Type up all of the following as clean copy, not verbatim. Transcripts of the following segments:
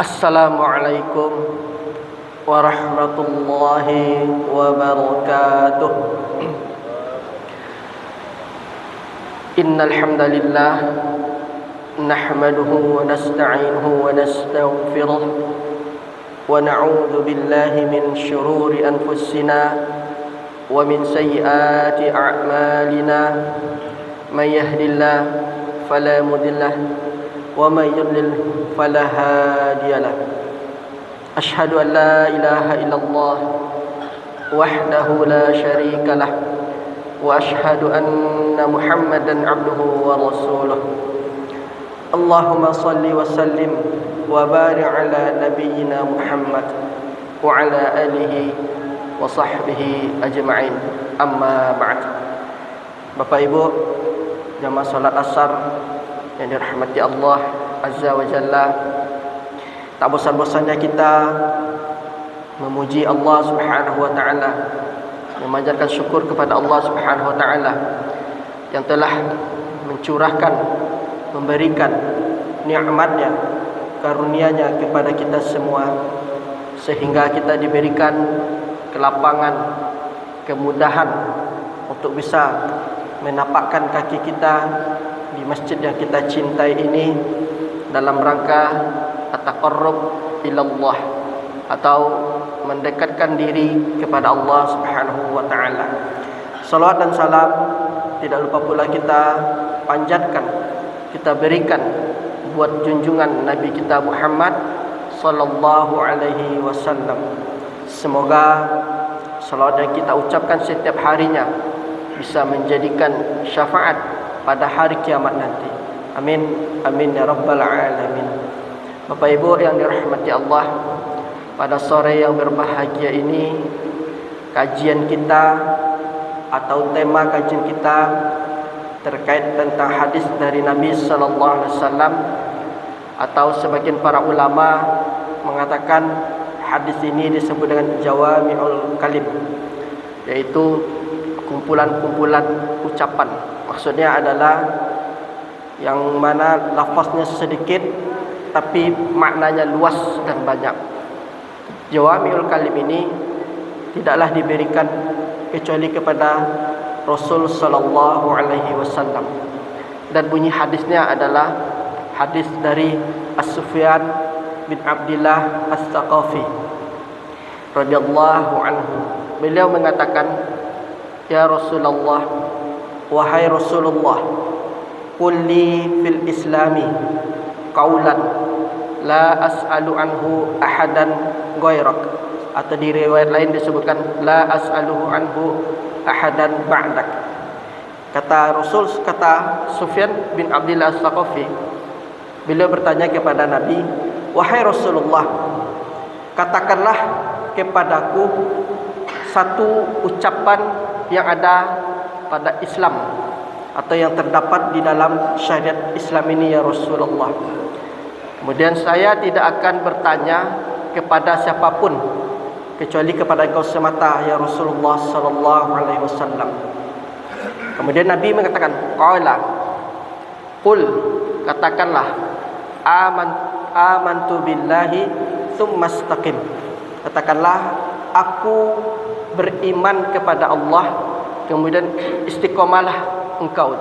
Assalamualaikum warahmatullahi wabarakatuh. Innal hamdalillah nahmaduhu wa nasta'inuhu wa nastaghfiruh wa na'udzu billahi min shururi anfusina wa min sayyiati a'malina. May yahdihillahu fala mudilla wa may yudlil fala hadiyalah. Asyhadu an la ilaha illallah wahdahu la syarika lah wa asyhadu anna Muhammadan abduhu wa rasuluh. Allahumma salli wa sallim wa barik ala nabiyyina Muhammad wa ala alihi wa sahbihi ajma'in. Amma ba'd. Bapak Ibu jamaah salat asar yang dirahmati Allah Azza wa Jalla, tak bosan-bosannya kita memuji Allah Subhanahu wa taala, memanjatkan syukur kepada Allah Subhanahu wa taala yang telah mencurahkan, memberikan nikmatnya, karunia-Nya kepada kita semua, sehingga kita diberikan kelapangan, kemudahan untuk bisa menapakkan kaki kita di masjid yang kita cintai ini dalam rangka at-taqarrub ilallah, atau mendekatkan diri kepada Allah Subhanahu wa taala. Salawat dan salam tidak lupa pula kita panjatkan, kita berikan buat junjungan Nabi kita Muhammad sallallahu alaihi wasallam. Semoga salawat yang kita ucapkan setiap harinya bisa menjadikan syafaat pada hari kiamat nanti. Amin, amin ya rabbal alamin. Bapak Ibu yang dirahmati Allah, pada sore yang berbahagia ini kajian kita atau tema kajian kita terkait tentang hadis dari Nabi sallallahu alaihi wasallam, atau sebagian para ulama mengatakan hadis ini disebut dengan jawami'ul kalim, yaitu kumpulan-kumpulan ucapan. Maksudnya adalah yang mana lafaznya sedikit tapi maknanya luas dan banyak. Jawami'ul kalim ini tidaklah diberikan kecuali kepada Rasul sallallahu alaihi wasallam, dan bunyi hadisnya adalah hadis dari As-Sufyan bin Abdillah As-Saqafi radhiyallahu anhu. Beliau mengatakan, ya Rasulullah, wahai Rasulullah, qul li fil islami qaulan la as'alu anhu ahadan ghairak, atau di riwayat lain disebutkan la as'aluhu anhu ahadan ba'dak. Kata Sufyan bin Abdillah As-Saqafi, beliau bertanya kepada Nabi, wahai Rasulullah, katakanlah kepadaku satu ucapan yang ada pada Islam atau yang terdapat di dalam syariat Islam ini ya Rasulullah. Kemudian saya tidak akan bertanya kepada siapapun kecuali kepada engkau semata ya Rasulullah sallallahu alaihi wasallam. Kemudian Nabi mengatakan, qala qul, katakanlah, amantu billahi tsumma istaqim, katakanlah aku beriman kepada Allah, kemudian istiqomalah engkau.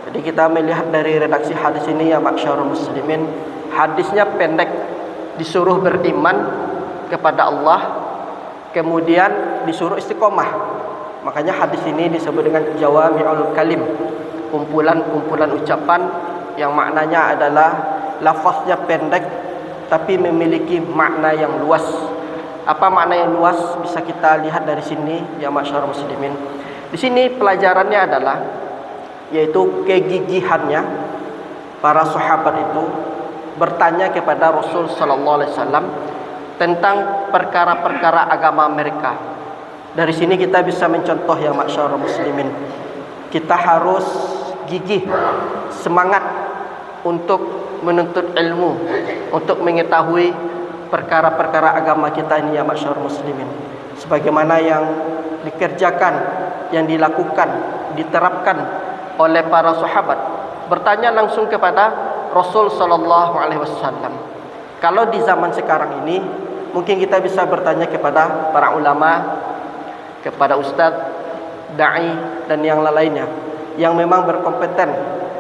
Jadi kita melihat dari redaksi hadis ini ya masyarul muslimin, hadisnya pendek, disuruh beriman kepada Allah, kemudian disuruh istiqomah. Makanya hadis ini disebut dengan jawami'ul kalim, kumpulan-kumpulan ucapan yang maknanya adalah lafaznya pendek tapi memiliki makna yang luas. Apa makna yang luas bisa kita lihat dari sini ya masyarul muslimin. Di sini pelajarannya adalah yaitu kegigihannya para sahabat itu bertanya kepada Rasul sallallahu alaihi wasallam tentang perkara-perkara agama mereka. Dari sini kita bisa mencontoh ya masyarul muslimin, kita harus gigih, semangat untuk menuntut ilmu, untuk mengetahui perkara-perkara agama kita ini ya masyarul muslimin, sebagaimana yang dikerjakan, yang dilakukan, diterapkan oleh para sahabat. Bertanya langsung kepada Rasul sallallahu alaihi wasallam. Kalau di zaman sekarang ini, mungkin kita bisa bertanya kepada para ulama, kepada ustadz, da'i, dan yang lainnya yang memang berkompeten,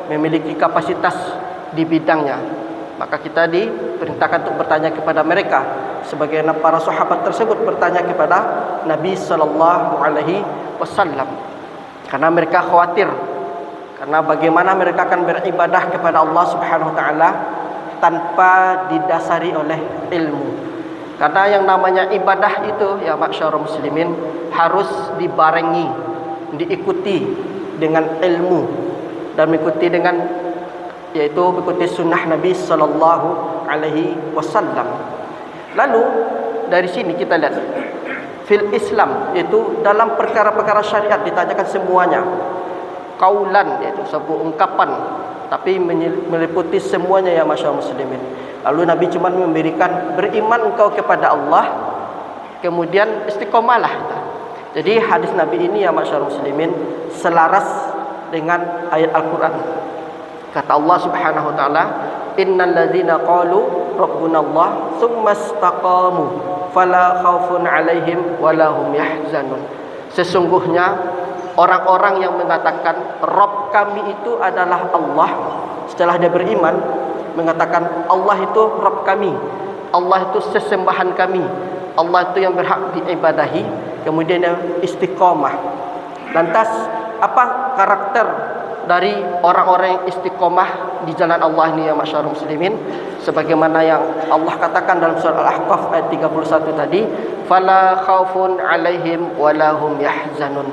memiliki kapasitas di bidangnya. Maka kita diperintahkan untuk bertanya kepada mereka, sebagaimana para sahabat tersebut bertanya kepada Nabi sallallahu alaihi wasallam, karena mereka khawatir, karena bagaimana mereka akan beribadah kepada Allah Subhanahu wa taala tanpa didasari oleh ilmu. Karena yang namanya ibadah itu, ya masyarul muslimin, harus dibarengi, diikuti dengan ilmu, dan mengikuti dengan, yaitu mengikuti sunnah Nabi sallallahu alaihi wasallam. Lalu dari sini kita lihat fil Islam, yaitu dalam perkara-perkara syariat ditanyakan semuanya. Qaulan, yaitu sebuah ungkapan, tapi meliputi semuanya, ya masyaallah muslimin. Lalu Nabi cuma memberikan beriman engkau kepada Allah, kemudian istiqomahlah. Jadi hadis Nabi ini, ya masyaallah muslimin, selaras dengan ayat Al-Qur'an. Kata Allah Subhanahu wa taala, innal ladzina qalu rabbunallah tsumma istaqamu fala khaufun 'alaihim wala hum yahzanun. Sesungguhnya orang-orang yang mengatakan Rabb kami itu adalah Allah, setelah dia beriman mengatakan Allah itu Rabb kami, Allah itu sesembahan kami, Allah itu yang berhak diibadahi, kemudian yang istiqomah. Lantas apa karakter dari orang-orang yang istiqomah di jalan Allah ini, ya masyarul muslimin? Sebagaimana yang Allah katakan dalam surah Al-Ahqaf ayat 31 tadi, fala khaufun 'alaihim wala hum yahzanun.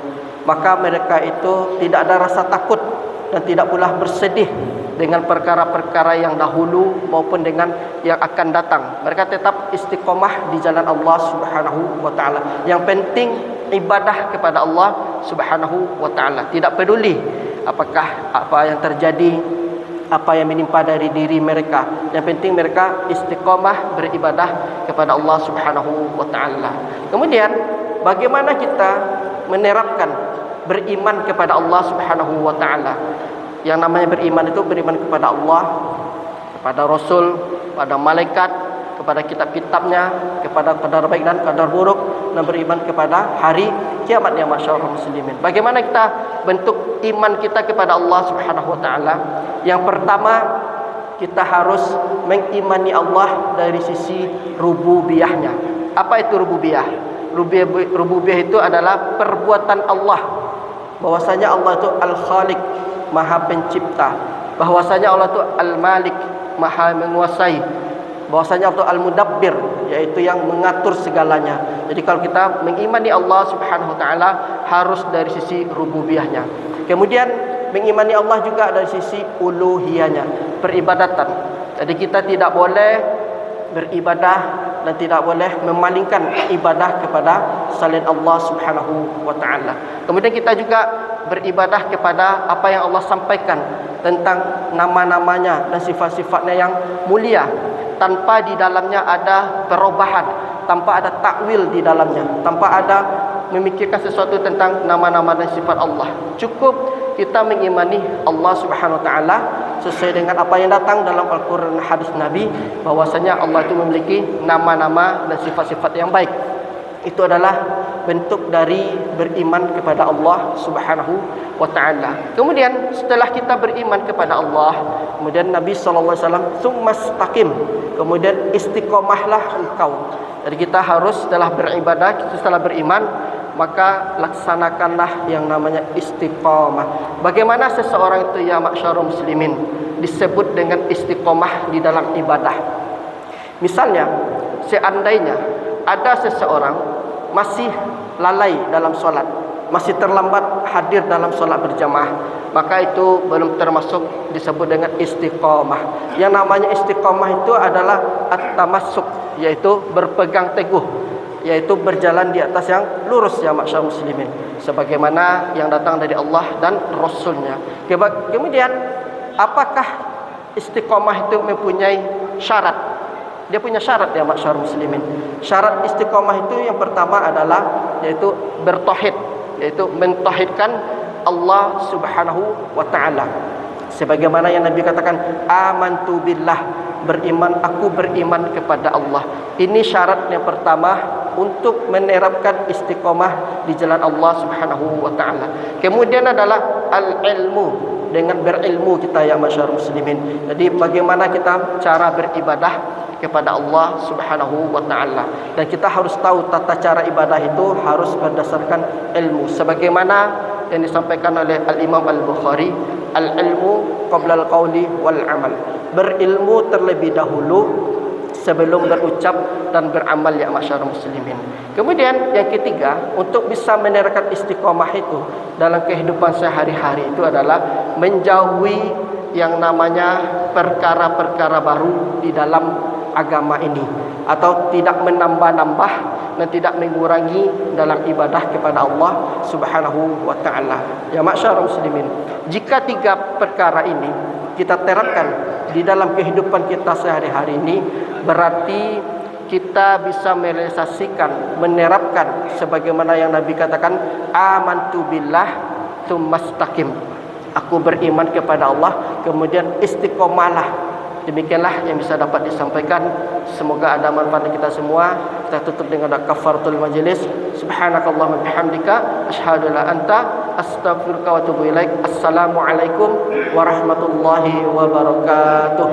Maka mereka itu tidak ada rasa takut dan tidak pula bersedih dengan perkara-perkara yang dahulu maupun dengan yang akan datang. Mereka tetap istiqomah di jalan Allah Subhanahu wa taala. Yang penting ibadah kepada Allah Subhanahu wa taala. Tidak peduli apakah apa yang terjadi, apa yang menimpa dari diri mereka. Yang penting mereka istiqomah beribadah kepada Allah Subhanahu wa taala. Kemudian bagaimana kita menerapkan beriman kepada Allah Subhanahu wa taala? Yang namanya beriman itu beriman kepada Allah, kepada Rasul, kepada malaikat, kepada kitab-kitabnya, kepada qadar baik dan qadar buruk, dan beriman kepada hari kiamat, ya masyaallah muslimin. Bagaimana kita bentuk iman kita kepada Allah Subhanahu wa taala? Yang pertama, kita harus mengimani Allah dari sisi rububiyahnya. Apa itu rububiyah? Rububiyah itu adalah perbuatan Allah. Bahwasanya Allah itu Al-Khaliq, Maha Pencipta. Bahwasanya Allah itu Al-Malik, Maha menguasai. Bahwasanya Allah itu Al-Mudabbir, yaitu yang mengatur segalanya. Jadi kalau kita mengimani Allah Subhanahu wa taala harus dari sisi rububiyahnya. Kemudian mengimani Allah juga dari sisi uluhiyahnya, peribadatan. Jadi kita tidak boleh beribadah dan tidak boleh memalingkan ibadah kepada selain Allah Subhanahu wa taala. Kemudian kita juga beribadah kepada apa yang Allah sampaikan tentang nama-namanya dan sifat-sifatnya yang mulia, tanpa di dalamnya ada perubahan, tanpa ada takwil di dalamnya, tanpa ada memikirkan sesuatu tentang nama-nama dan sifat Allah. Cukup kita mengimani Allah Subhanahu wa taala sesuai dengan apa yang datang dalam Al-Qur'an dan hadis Nabi, bahwasanya Allah itu memiliki nama-nama dan sifat-sifat yang baik. Itu adalah bentuk dari beriman kepada Allah Subhanahu wa taala. Kemudian setelah kita beriman kepada Allah, kemudian Nabi sallallahu alaihi wasallam tsumastaqim, kemudian istiqomahlah engkau. Jadi kita harus setelah beribadah, setelah beriman, maka laksanakanlah yang namanya istiqomah. Bagaimana seseorang itu, ya masyarul muslimin, disebut dengan istiqomah di dalam ibadah? Misalnya, seandainya ada seseorang masih lalai dalam solat, masih terlambat hadir dalam solat berjamaah, maka itu belum termasuk disebut dengan istiqomah. Yang namanya istiqomah itu adalah at-tamassuk, yaitu berpegang teguh, yaitu berjalan di atas yang lurus, ya masyaallah muslimin, sebagaimana yang datang dari Allah dan Rasulnya. Kemudian apakah istiqomah itu mempunyai syarat? Dia punya syarat, ya masyaallah muslimin. Syarat istiqomah itu yang pertama adalah yaitu bertauhid, yaitu mentauhidkan Allah Subhanahu wa taala. Sebagaimana yang Nabi katakan, amantu billah, aku beriman kepada Allah. Ini syarat yang pertama untuk menerapkan istiqomah di jalan Allah Subhanahu wa taala. Kemudian adalah al-ilmu, dengan berilmu kita ya masyarakat muslimin. Jadi bagaimana kita cara beribadah kepada Allah Subhanahu wa taala, dan kita harus tahu tata cara ibadah itu harus berdasarkan ilmu sebagaimana yang disampaikan oleh Al-Imam Al-Bukhari, al-ilmu qabla al-qawli wal amal. Berilmu terlebih dahulu sebelum berucap dan beramal ya masyarakat muslimin. Kemudian yang ketiga, untuk bisa menerapkan istiqomah itu dalam kehidupan sehari-hari itu adalah menjauhi yang namanya perkara-perkara baru di dalam agama ini, atau tidak menambah-nambah dan tidak mengurangi dalam ibadah kepada Allah Subhanahu wa taala. Ya masyarakat muslimin, jika tiga perkara ini kita terapkan di dalam kehidupan kita sehari-hari ini, berarti kita bisa merealisasikan, menerapkan sebagaimana yang Nabi katakan, amantu billah tsumastaqim. Aku beriman kepada Allah, kemudian istiqomahlah. Demikianlah yang bisa dapat disampaikan. Semoga ada manfaat kita semua. Kita tutup dengan kafaratul majlis. Subhanakallahumma bihamdika asyhadu la anta astaghfiruka wa atubu ilaik. Assalamualaikum warahmatullahi wabarakatuh.